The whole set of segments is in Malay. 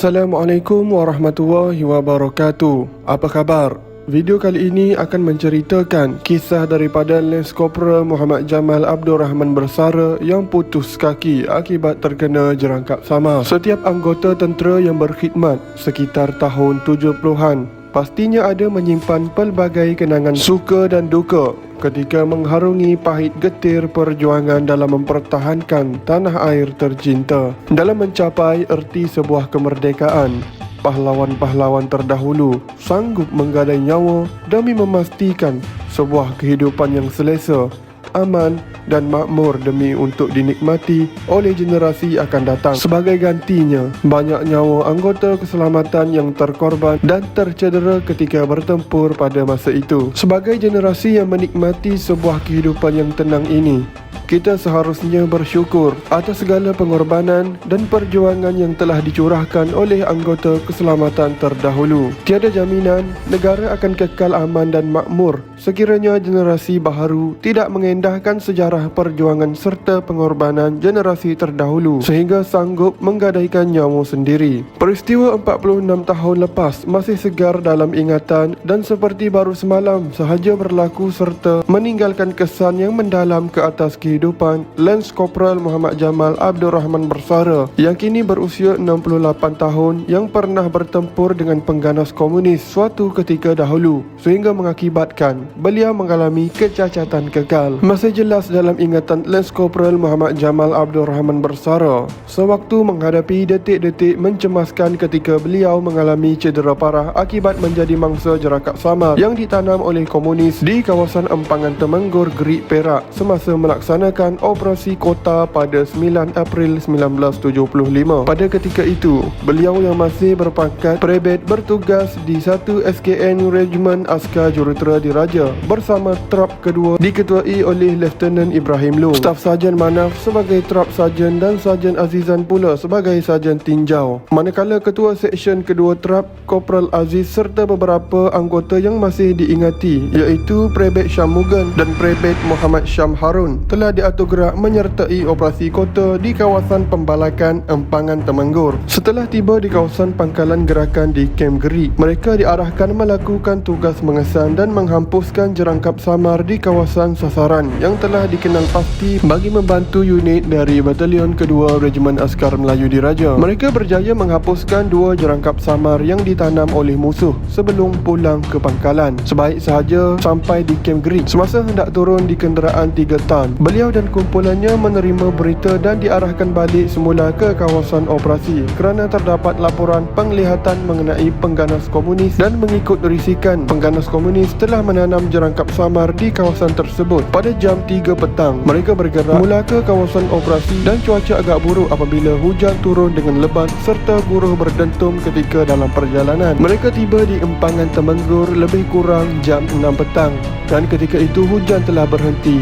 Assalamualaikum warahmatullahi wabarakatuh. Apa khabar? Video kali ini akan menceritakan kisah daripada Lance Corporal Muhammad Jamal Abdul Rahman Bersara yang putus kaki akibat terkena jerangkap samar. Setiap anggota tentera yang berkhidmat sekitar tahun 70-an pastinya ada menyimpan pelbagai kenangan suka dan duka ketika mengharungi pahit getir perjuangan dalam mempertahankan tanah air tercinta. Dalam mencapai erti sebuah kemerdekaan, pahlawan-pahlawan terdahulu sanggup menggadai nyawa demi memastikan sebuah kehidupan yang selesa, aman dan makmur demi untuk dinikmati oleh generasi akan datang. Sebagai gantinya, banyak nyawa anggota keselamatan yang terkorban dan tercedera ketika bertempur pada masa itu. Sebagai generasi yang menikmati sebuah kehidupan yang tenang ini, kita seharusnya bersyukur atas segala pengorbanan dan perjuangan yang telah dicurahkan oleh anggota keselamatan terdahulu. Tiada jaminan negara akan kekal aman dan makmur sekiranya generasi baharu tidak mengendahkan sejarah perjuangan serta pengorbanan generasi terdahulu sehingga sanggup menggadaikan nyawa sendiri. Peristiwa 46 tahun lepas masih segar dalam ingatan dan seperti baru semalam sahaja berlaku serta meninggalkan kesan yang mendalam ke atas kehidupan Lance Corporal Muhammad Jamal Abdul Rahman Bersara yang kini berusia 68 tahun yang pernah bertempur dengan pengganas komunis suatu ketika dahulu sehingga mengakibatkan beliau mengalami kecacatan kekal. Masih jelas dalam ingatan Lance Corporal Muhammad Jamal Abdul Rahman Bersara sewaktu menghadapi detik-detik mencemaskan ketika beliau mengalami cedera parah akibat menjadi mangsa jerangkap samar yang ditanam oleh komunis di kawasan Empangan Temenggur, Gerik, Perak semasa melaksanakan operasi kota pada 9 April 1975. Pada ketika itu, beliau yang masih berpangkat Prebet bertugas di 1 SKN Regiment Askar Jurutera Diraja bersama Trop kedua diketuai oleh Lieutenant Ibrahim Long, Staf Sarjan Manaf sebagai Trop Sarjan dan Sarjan Azizan pula sebagai Sarjan Tinjau. Manakala Ketua Seksyen kedua Trop Korporal Aziz serta beberapa anggota yang masih diingati iaitu Prebet Syam Mugan dan Prebet Muhammad Syam Harun telah diatur gerak menyertai operasi kota di kawasan Pembalakan Empangan Temenggur. Setelah tiba di kawasan pangkalan gerakan di Kem Gerik, mereka diarahkan melakukan tugas mengesan dan menghempuskan jerangkap samar di kawasan sasaran yang telah dikenal pasti bagi membantu unit dari Batalion Kedua Regimen Askar Melayu Diraja. Mereka berjaya menghapuskan 2 jerangkap samar yang ditanam oleh musuh sebelum pulang ke pangkalan. Sebaik sahaja sampai di Kem Gerik, semasa hendak turun di kenderaan 3 tan, beliau dan kumpulannya menerima berita dan diarahkan balik semula ke kawasan operasi kerana terdapat laporan penglihatan mengenai pengganas komunis dan mengikut risikan pengganas komunis telah menanam jerangkap samar di kawasan tersebut. Pada jam 3 petang, mereka bergerak mula ke kawasan operasi dan cuaca agak buruk apabila hujan turun dengan lebat serta buruh berdentum ketika dalam perjalanan. Mereka tiba di Empangan Temenggur lebih kurang jam 6 petang dan ketika itu hujan telah berhenti.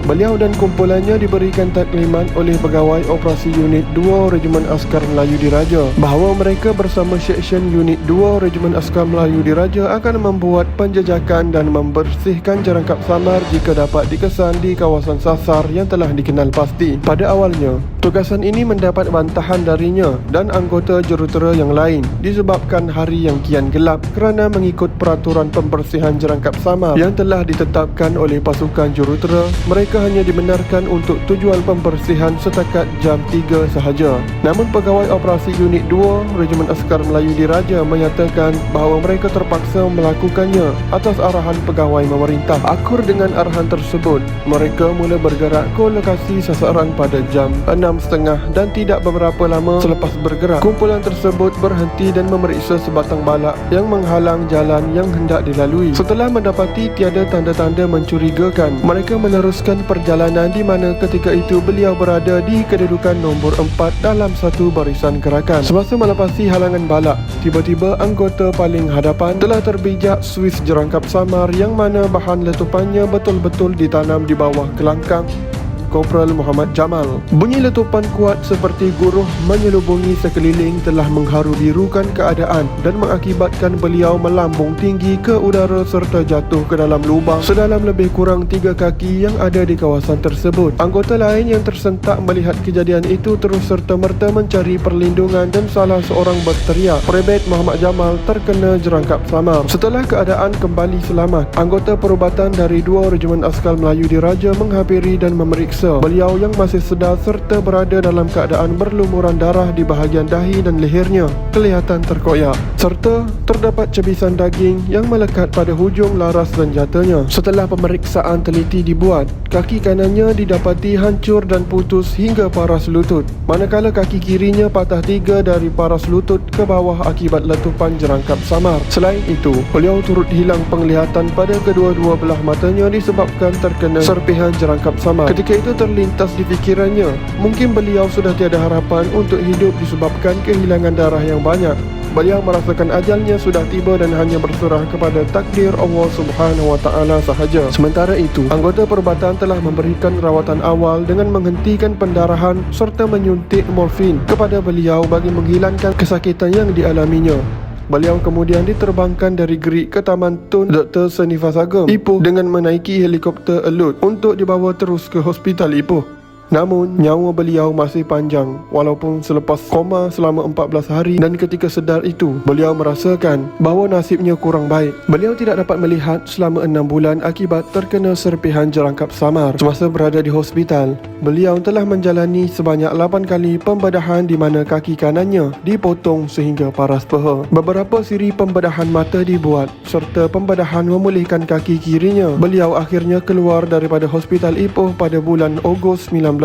Beliau dan kumpulannya diberikan taklimat oleh pegawai operasi Unit 2 Regimen Askar Melayu Diraja bahawa mereka bersama Seksyen Unit 2 Regimen Askar Melayu Diraja akan membuat penjajakan dan membersihkan jerangkap samar jika dapat dikesan di kawasan sasar yang telah dikenal pasti. Pada awalnya, tugasan ini mendapat bantahan darinya dan anggota jurutera yang lain disebabkan hari yang kian gelap kerana mengikut peraturan pembersihan jerangkap samar yang telah ditetapkan oleh pasukan jurutera, mereka hanya dibenarkan untuk tujuan pembersihan setakat jam 3 sahaja. Namun pegawai operasi Unit 2 Regimen Askar Melayu Diraja menyatakan bahawa mereka terpaksa melakukannya atas arahan pegawai memerintah. Akur dengan arahan tersebut, mereka mula bergerak ke lokasi sasaran pada jam 6.30 dan tidak beberapa lama selepas bergerak, kumpulan tersebut berhenti dan memeriksa sebatang balak yang menghalang jalan yang hendak dilalui. Setelah mendapati tiada tanda-tanda mencurigakan, mereka meneruskan perjalanan di mana ketika itu beliau berada di kedudukan nombor 4 dalam satu barisan gerakan. Semasa melepasi halangan balak, tiba-tiba anggota paling hadapan telah terbijak Swiss jerangkap samar yang mana bahan letupannya betul-betul ditanam di bawah kelangkang Korporal Muhammad Jamal. Bunyi letupan kuat seperti guruh menyelubungi sekeliling telah mengharu-birukan keadaan dan mengakibatkan beliau melambung tinggi ke udara serta jatuh ke dalam lubang sedalam lebih kurang 3 kaki yang ada di kawasan tersebut. Anggota lain yang tersentak melihat kejadian itu terus serta-merta mencari perlindungan dan salah seorang berteriak, "Prebet Muhammad Jamal terkena jerangkap samar." Setelah keadaan kembali selamat, anggota perubatan dari 2 Regimen Askar Melayu Diraja menghampiri dan memeriksa beliau yang masih sedar serta berada dalam keadaan berlumuran darah di bahagian dahi dan lehernya kelihatan terkoyak, serta terdapat cebisan daging yang melekat pada hujung laras dan jatanya. Setelah pemeriksaan teliti dibuat, kaki kanannya didapati hancur dan putus hingga paras lutut, manakala kaki kirinya patah 3 dari paras lutut ke bawah akibat letupan jerangkap samar. Selain itu, beliau turut hilang penglihatan pada kedua-dua belah matanya disebabkan terkena serpihan jerangkap samar. Ketika itu terlintas di fikirannya, mungkin beliau sudah tiada harapan untuk hidup disebabkan kehilangan darah yang banyak. Beliau merasakan ajalnya sudah tiba dan hanya berserah kepada takdir Allah Subhanahu Wa Taala sahaja. Sementara itu, anggota perubatan telah memberikan rawatan awal dengan menghentikan pendarahan serta menyuntik morfin kepada beliau bagi menghilangkan kesakitan yang dialaminya. Beliau kemudian diterbangkan dari Gerik ke Taman Tun Dr. Seni Fasagem, Ipoh dengan menaiki helikopter Elut untuk dibawa terus ke Hospital Ipoh. Namun, nyawa beliau masih panjang walaupun selepas koma selama 14 hari, dan ketika sedar itu, beliau merasakan bahawa nasibnya kurang baik. Beliau tidak dapat melihat selama 6 bulan akibat terkena serpihan jerangkap samar. Semasa berada di hospital, beliau telah menjalani sebanyak 8 kali pembedahan di mana kaki kanannya dipotong sehingga paras peha. Beberapa siri pembedahan mata dibuat serta pembedahan memulihkan kaki kirinya. Beliau akhirnya keluar daripada Hospital Ipoh pada bulan Ogos 1977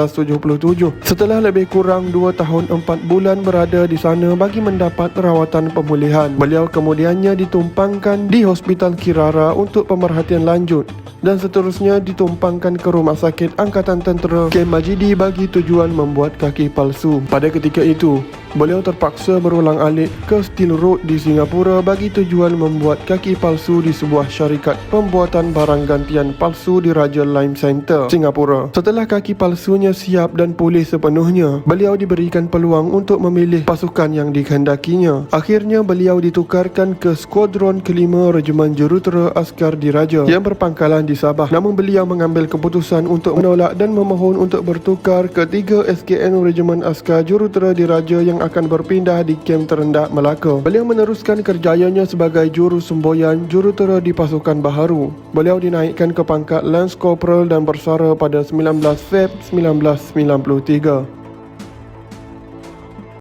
setelah lebih kurang 2 tahun 4 bulan berada di sana bagi mendapat rawatan pemulihan. Beliau kemudiannya ditumpangkan di Hospital Kirara untuk pemerhatian lanjut dan seterusnya ditumpangkan ke Rumah Sakit Angkatan Tentera Kem Majidi bagi tujuan membuat kaki palsu. Pada ketika itu, beliau terpaksa berulang-alik ke Steel Road di Singapura bagi tujuan membuat kaki palsu di sebuah syarikat pembuatan barang gantian palsu di Raja Lime Center, Singapura. Setelah kaki palsunya siap dan pulih sepenuhnya, beliau diberikan peluang untuk memilih pasukan yang dikehendakinya. Akhirnya beliau ditukarkan ke Skuadron ke-5 Regimen Jurutera Askar Diraja yang berpangkalan di Sabah. Namun beliau mengambil keputusan untuk menolak dan memohon untuk bertukar ke 3 SKN Regimen Askar Jurutera Diraja yang akan berpindah di kem terendah Melaka. Beliau meneruskan kerjayanya sebagai juru semboyan jurutera di pasukan baharu. Beliau dinaikkan ke pangkat Lance Corporal dan bersara pada 19 Feb 1993.